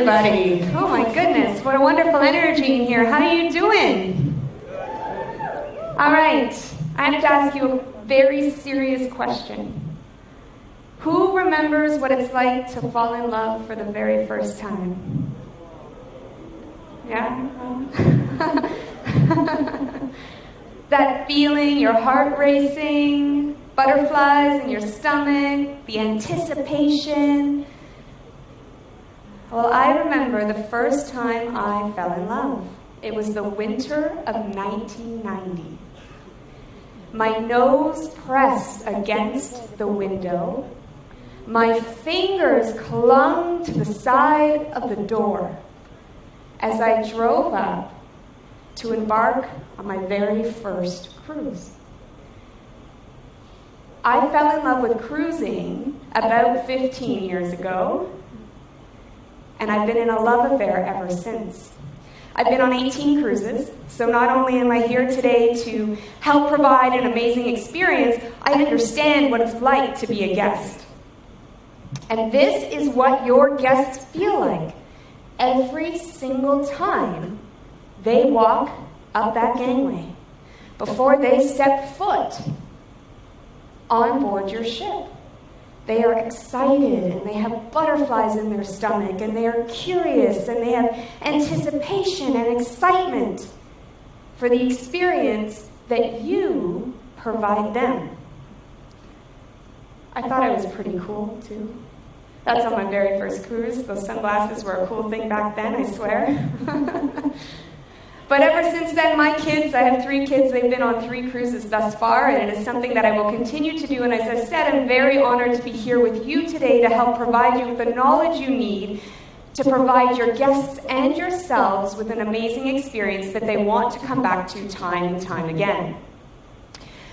everybody. Oh my goodness, what a wonderful energy in here. How are you doing? All right, I have to ask you a very serious question. Who remembers what it's like to fall in love for the very first time? Yeah? That feeling, your heart racing, butterflies in your stomach, the anticipation. Well, I remember the first time I fell in love. It was the winter of 1990. My nose pressed against the window. My fingers clung to the side of the door as I drove up to embark on my very first cruise. I fell in love with cruising about 15 years ago, and I've been in a love affair ever since. I've been on 18 cruises, so not only am I here today to help provide an amazing experience, I understand what it's like to be a guest. And this is what your guests feel like every single time they walk up that gangway, before they step foot on board your ship. They are excited, and they have butterflies in their stomach, and they are curious, and they have anticipation and excitement for the experience that you provide them. I thought I was pretty cool, too. That's on my very first cruise. Those sunglasses were a cool thing back then, I swear. But ever since then, my kids, I have 3 kids, they've been on 3 cruises thus far, and it is something that I will continue to do. And as I said, I'm very honored to be here with you today to help provide you with the knowledge you need to provide your guests and yourselves with an amazing experience that they want to come back to time and time again.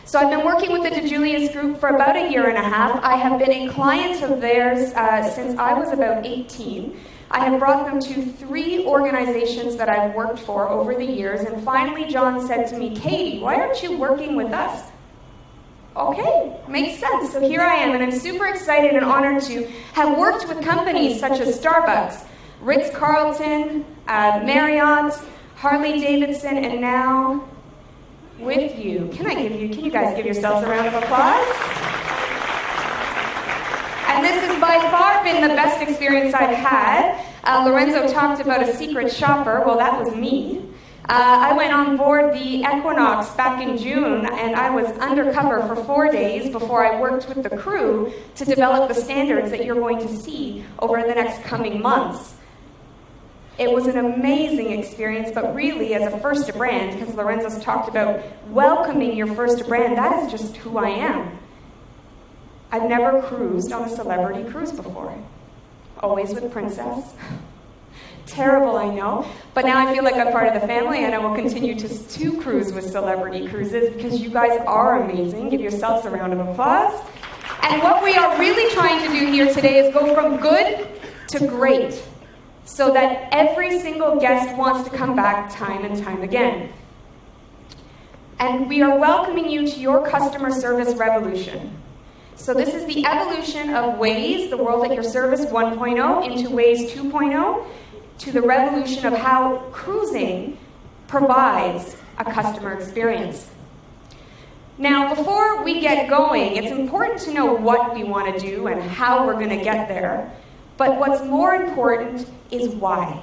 So I've been working with the DeJulius Group for about 1.5 years. I have been a client of theirs since I was about 18. I have brought them to 3 organizations that I've worked for over the years, and finally John said to me, "Katie, why aren't you working with us?" Okay, makes sense. So here I am, and I'm super excited and honored to have worked with companies such as Starbucks, Ritz-Carlton, Marriott, Harley-Davidson, and now with you. Can you guys give yourselves a round of applause? And this has by far been the best experience I've had. Lorenzo talked about a secret shopper. Well, that was me. I went on board the Equinox back in June, and I was undercover for 4 days before I worked with the crew to develop the standards that you're going to see over the next coming months. It was an amazing experience, but really as a first brand, because Lorenzo's talked about welcoming your first brand, that is just who I am. I've never cruised on a celebrity cruise before. Always with Princess. Terrible, I know. But now I feel like I'm part of the family, and I will continue to cruise with celebrity cruises because you guys are amazing. Give yourselves a round of applause. And what we are really trying to do here today is go from good to great, so that every single guest wants to come back time and time again. And we are welcoming you to your customer service revolution. So this is the evolution of Waze, the World at Your Service 1.0, into Waze 2.0, to the revolution of how cruising provides a customer experience. Now, before we get going, it's important to know what we want to do and how we're going to get there. But what's more important is why.